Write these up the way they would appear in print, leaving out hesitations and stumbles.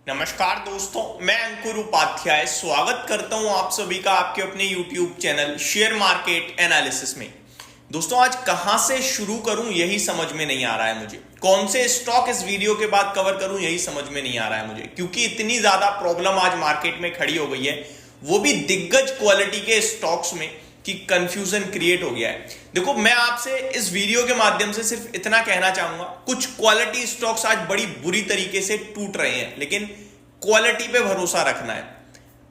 नमस्कार दोस्तों, मैं अंकुर उपाध्याय स्वागत करता हूं आप सभी का आपके अपने YouTube channel share market analysis में। दोस्तों, आज कहां से शुरू करूं यही समझ में नहीं आ रहा है मुझे। कौन से स्टॉक इस वीडियो के बाद कवर करूं यही समझ में नहीं आ रहा है मुझे, क्योंकि इतनी ज्यादा प्रॉब्लम आज मार्केट में खड़ी हो गई है, वो भी दिग्गज क्वालिटी के स्टॉक्स में, कि कंफ्यूजन क्रिएट हो गया है। देखो, मैं आपसे इस वीडियो के माध्यम से सिर्फ इतना कहना चाहूंगा, कुछ क्वालिटी स्टॉक्स आज बड़ी बुरी तरीके से टूट रहे हैं, लेकिन क्वालिटी पे भरोसा रखना है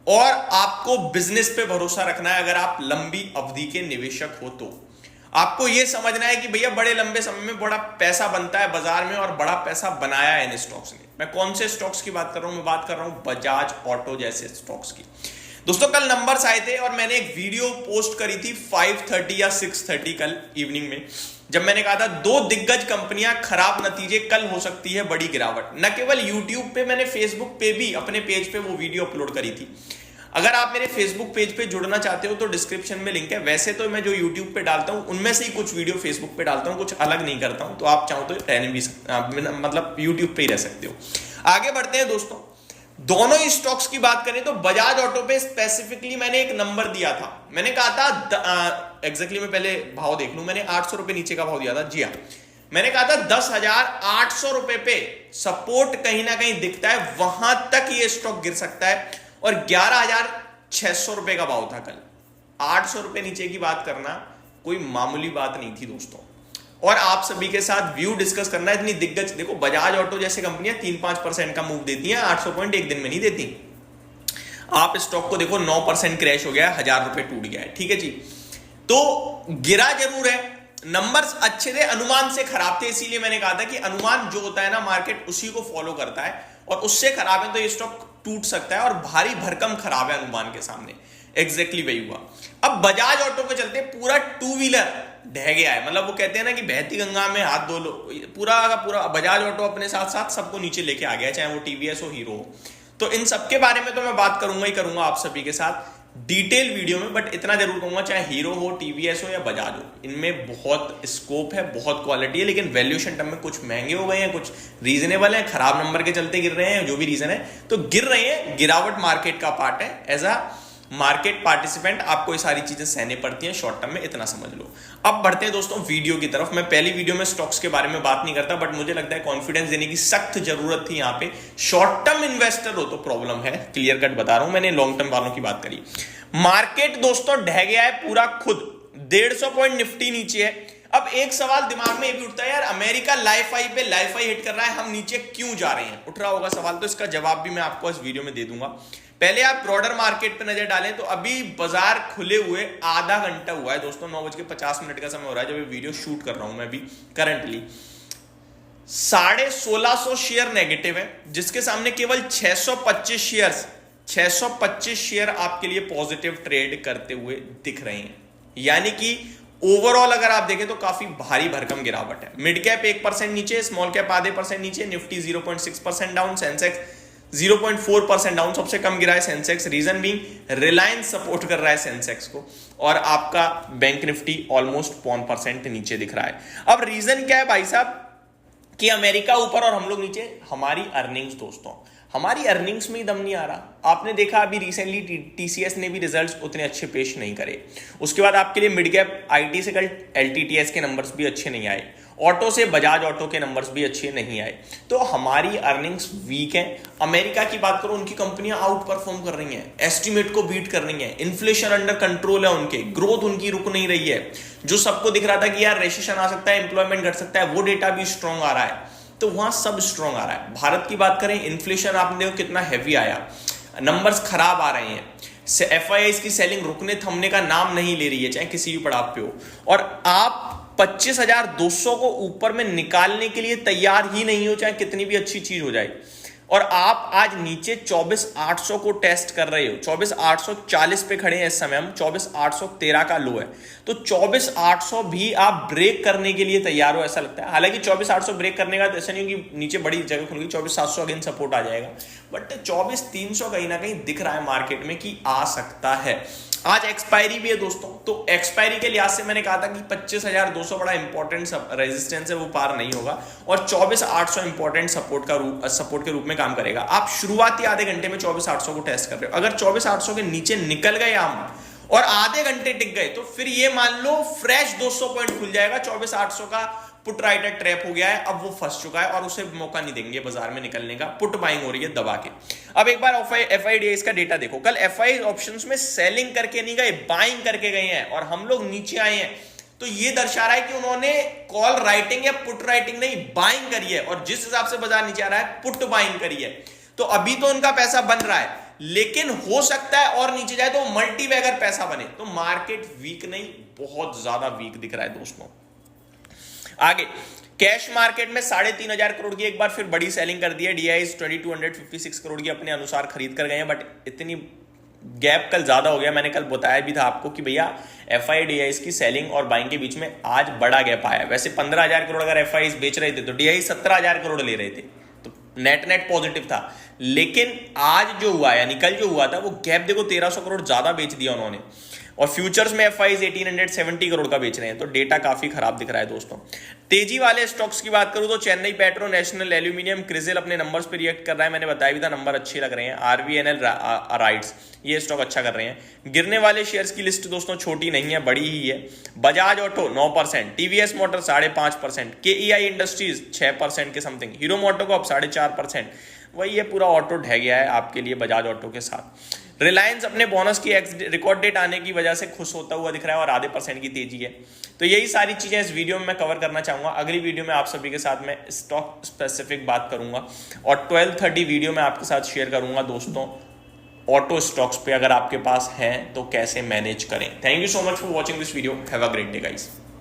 और आपको बिजनेस पे भरोसा रखना है। अगर आप लंबी अवधि के निवेशक हो तो आपको यह समझना है कि भैया बड़े लंबे समय में बड़ा पैसा बनता है बाजार में, और बड़ा पैसा बनाया है इन स्टॉक्स ने। मैं कौन से स्टॉक्स की बात कर रहा हूं? मैं बात कर रहा हूं बजाज ऑटो जैसे स्टॉक्स की। दोस्तों, कल नंबर्स आए थे और मैंने एक वीडियो पोस्ट करी थी 5:30 या 6:30 कल इवनिंग में, जब मैंने कहा था दो दिग्गज कंपनियां, खराब नतीजे, कल हो सकती है बड़ी गिरावट। न केवल यूट्यूब पे, मैंने फेसबुक पे भी अपने पेज पे वो वीडियो अपलोड करी थी। अगर आप मेरे फेसबुक पेज पे जुड़ना चाहते हो तो डिस्क्रिप्शन में लिंक है। वैसे तो मैं जो यूट्यूब पे डालता हूं उनमें से ही कुछ वीडियो फेसबुक पे डालता हूं, कुछ अलग नहीं करता हूं, तो आप चाहो तो रहने भी मतलब यूट्यूब पे ही रह सकते हो। आगे बढ़ते हैं दोस्तों। दोनों ही स्टॉक्स की बात करें तो बजाज ऑटो पे स्पेसिफिकली मैंने एक नंबर दिया था। मैंने कहा था एग्जैक्टली मैं पहले भाव देख लूं, मैंने 800 रुपए नीचे का भाव दिया था। जी हाँ, मैंने कहा था 10,800 रुपए पे सपोर्ट कहीं ना कहीं दिखता है, वहां तक ये स्टॉक गिर सकता है। और 11,600 रुपए का भाव था कल। 800 रुपए नीचे की बात करना कोई मामूली बात नहीं थी दोस्तों। और आप सभी के साथ व्यू डिस्कस करना है। इतनी दिग्गज, देखो बजाज ऑटो जैसे कंपनियां 3-5% का मूव देती हैं, 800 पॉइंट एक दिन में नहीं देती। आप स्टॉक को देखो, 9% क्रैश हो गया है, 1,000 रुपए टूट गया है। ठीक है जी, तो गिरा जरूर है। नंबर्स अच्छे थे, अनुमान से खराब थे, इसीलिए मैंने कहा था कि अनुमान जो होता है ना, मार्केट उसी को फॉलो करता है, और उससे खराब है तो ये स्टॉक टूट सकता है, और भारी भरकम खराब है अनुमान के सामने। एग्जैक्टली वही हुआ। अब बजाज ऑटो पे चलते, पूरा टू व्हीलर ढह गया है। मतलब वो कहते हैं ना कि बहती गंगा में हाथ धो लो, पूरा का पूरा बजाज ऑटो अपने साथ साथ सबको नीचे लेके आ गया, चाहे वो टीवीएस हो, हीरो हो। तो इन सबके बारे में तो मैं बात करूंगा ही करूंगा आप सभी के साथ डिटेल वीडियो में, बट इतना जरूर कहूंगा, चाहे हीरो हो, टीवीएस हो या बजाज हो, इनमें बहुत स्कोप है, बहुत क्वालिटी है, लेकिन वैल्यूएशन टर्म में कुछ महंगे हो गए हैं, कुछ रीजनेबल है, खराब नंबर के चलते गिर रहे हैं, जो भी रीजन है तो गिर रहे हैं। गिरावट मार्केट का पार्ट है। एज अ मार्केट पार्टिसिपेंट आपको ये सारी चीजें सहने पड़ती हैं शॉर्ट टर्म में, इतना समझ लो। अब बढ़ते हैं दोस्तों वीडियो की तरफ। मैं पहली वीडियो में स्टॉक्स के बारे में बात नहीं करता, बट मुझे लगता है कॉन्फिडेंस देने की सख्त जरूरत थी यहाँ पे। शॉर्ट टर्म इन्वेस्टर हो तो प्रॉब्लम है, क्लियर कट बता रहा हूं। मैंने लॉन्ग टर्म वालों की बात करी। मार्केट दोस्तों ढह गया है पूरा खुद, 150 पॉइंट निफ्टी नीचे है। अब एक सवाल दिमाग में ये भी उठता है, यार अमेरिका लाइफ हाई पे लाइफ हाई हिट कर रहा है, हम नीचे क्यों जा रहे हैं? उठ रहा होगा सवाल, तो इसका जवाब भी मैं आपको इस वीडियो में दे दूंगा। पहले आप ब्रॉडर मार्केट पे नजर डालें तो अभी बाजार खुले हुए आधा घंटा हुआ है दोस्तों, 9:50 का समय हो रहा है जब ये वीडियो शूट कर रहा हूं मैं भी करंटली। 1650 शेयर नेगेटिव है, जिसके सामने केवल 625 शेयर आपके लिए पॉजिटिव ट्रेड करते हुए दिख रहे हैं। यानी कि ओवरऑल अगर आप देखें तो काफी भारी भरकम गिरावट है। मिड कैप 1% नीचे, स्मॉल कैप आधे % नीचे, निफ्टी 0.6% डाउन, सेंसेक्स 0.4% डाउन, सबसे कम गिरा है Sensex. Reason being Reliance support कर रहा है सेंसेक्स को, और आपका बैंक निफ्टी ऑलमोस्ट 1% नीचे दिख रहा है। अब रीजन क्या है भाई साहब कि अमेरिका ऊपर और हम लोग नीचे? हमारी अर्निंग्स दोस्तों, हमारी अर्निंग्स में ही दम नहीं आ रहा। आपने देखा अभी रिसेंटली टीसीएस ने भी रिजल्ट्स उतने अच्छे पेश नहीं करे। उसके बाद आपके लिए मिड कैप आईटी से कल एलटीटीएस के नंबर्स भी अच्छे नहीं आए, ऑटो से बजाज ऑटो के नंबर्स भी अच्छे नहीं आए, तो हमारी अर्निंग्स वीक हैं। अमेरिका की बात करो, उनकी कंपनियां आउट परफॉर्म कर रही हैं, एस्टिमेट को बीट कर रही हैं, इन्फ्लेशन अंडर कंट्रोल है उनके, ग्रोथ उनकी रुक नहीं रही है। जो सबको दिख रहा था कि यार रेसेशन आ सकता है, एम्प्लॉयमेंट घट सकता है, वो डेटा भी स्ट्रॉन्ग आ रहा है, तो वहां सब स्ट्रॉन्ग आ रहा है। भारत की बात करें, इन्फ्लेशन आपने देखो कितना हैवी आया, नंबर्स खराब आ रहे हैं, एफआईआईज की सेलिंग रुकने थमने का नाम नहीं ले रही है, चाहे किसी भी पड़ाव पे हो, और आप 25,200 को ऊपर में निकालने के लिए तैयार ही नहीं हो, चाहे कितनी भी अच्छी चीज हो जाए। और आप आज नीचे 24,800 को टेस्ट कर रहे हो, 24,840 पे खड़े हैं इस समय हम, 24,813 का लो है, तो 24,800 भी आप ब्रेक करने के लिए तैयार हो ऐसा लगता है। हालांकि 24,800 ब्रेक करने का ऐसा नहीं हो कि नीचे बड़ी जगह खुल गई, 24,700 अगेन सपोर्ट आ जाएगा, बट 24,300 कहीं ना कहीं दिख रहा है मार्केट में कि आ सकता है। आज एक्सपायरी भी है दोस्तों, तो एक्सपायरी के लिहाज से मैंने कहा था कि 25,200 बड़ा इंपॉर्टेंट रेजिस्टेंस है, वो पार नहीं होगा, और 24,800 इंपॉर्टेंट सपोर्ट के रूप में काम करेगा। आप शुरुआती आधे घंटे में 24,800 को टेस्ट कर रहे हो, अगर 24,800 के नीचे निकल गए हम और आधे घंटे टिक गए तो फिर ये मान लो फ्रेश 200 पॉइंट खुल जाएगा। 24,800 का पुट राइटर ट्रैप हो गया है, अब वो फंस चुका है और उसे मौका नहीं देंगे बाजार में निकलने का। पुट बाइंग हो रही है दबा के। अब एक बार एफआईडीआईज का डेटा देखो, कल एफआई ऑप्शंस में सेलिंग करके नहीं गए, बाइंग करके गए हैं, और हम लोग नीचे आए हैं, तो ये दर्शा रहा है कि उन्होंने कॉल राइटिंग या पुट राइटिंग नहीं, बाइंग करी है, और जिस हिसाब से बाजार नीचे आ रहा है पुट बाइंग करी है। तो अभी तो उनका पैसा बन रहा है, लेकिन हो सकता है और नीचे जाए तो मल्टी बैगर पैसा बने। तो मार्केट वीक नहीं, बहुत ज्यादा वीक दिख रहा है दोस्तों। आगे कैश मार्केट में 3,500 करोड़ की एक बार फिर बड़ी सेलिंग कर दी है। डीआईज 2256 करोड़ की अपने अनुसार खरीद कर गए हैं, बट इतनी गैप कल ज्यादा हो गया। मैंने कल बताया भी था आपको कि भैया एफआईडीआईज की सेलिंग और बाइंग के बीच में आज बड़ा गैप आया। वैसे 15,000 करोड़ अगर एफआईज बेच रहे थे तो डीआई 17,000 करोड़ ले रहे थे, तो नेट पॉजिटिव था। लेकिन आज जो हुआ, यानी कल जो हुआ था, वो गैप देखो 1,300 करोड़ ज्यादा बेच दिया उन्होंने, और फ्यूचर्स में एफआईज 1,870 करोड़ का बेच रहे हैं, तो डेटा काफी खराब दिख रहा है दोस्तों। तेजी वाले स्टॉक्स की बात करूं तो Chennai petro, national aluminium, CRISIL अपने नंबर्स पे रिएक्ट कर रहा है। मैंने बताया भी था नंबर अच्छे लग रहे हैं। आरवीएनएल राइट्स, ये स्टॉक अच्छा कर रहे हैं। गिरने वाले शेयर्स की लिस्ट दोस्तों छोटी नहीं है, बड़ी ही है। Bajaj auto 9%, TVS motor 5.5%, KEI industries 6% के समथिंग, हीरो मोटोकॉर्प 4.5%। वही है, पूरा ऑटो ढह गया है आपके लिए बजाज ऑटो के साथ। रिलायंस अपने बोनस की रिकॉर्ड डेट आने की वजह से खुश होता हुआ दिख रहा है और आधे % की तेजी है। तो यही सारी चीजें इस वीडियो में मैं कवर करना चाहूंगा। अगली वीडियो में आप सभी के साथ मैं स्टॉक स्पेसिफिक बात करूंगा, और 12:30 वीडियो में आपके साथ शेयर करूंगा दोस्तों ऑटो स्टॉक्स पे अगर आपके पास हैं तो कैसे मैनेज करें। Thank you so much for watching this video. Have a great day guys.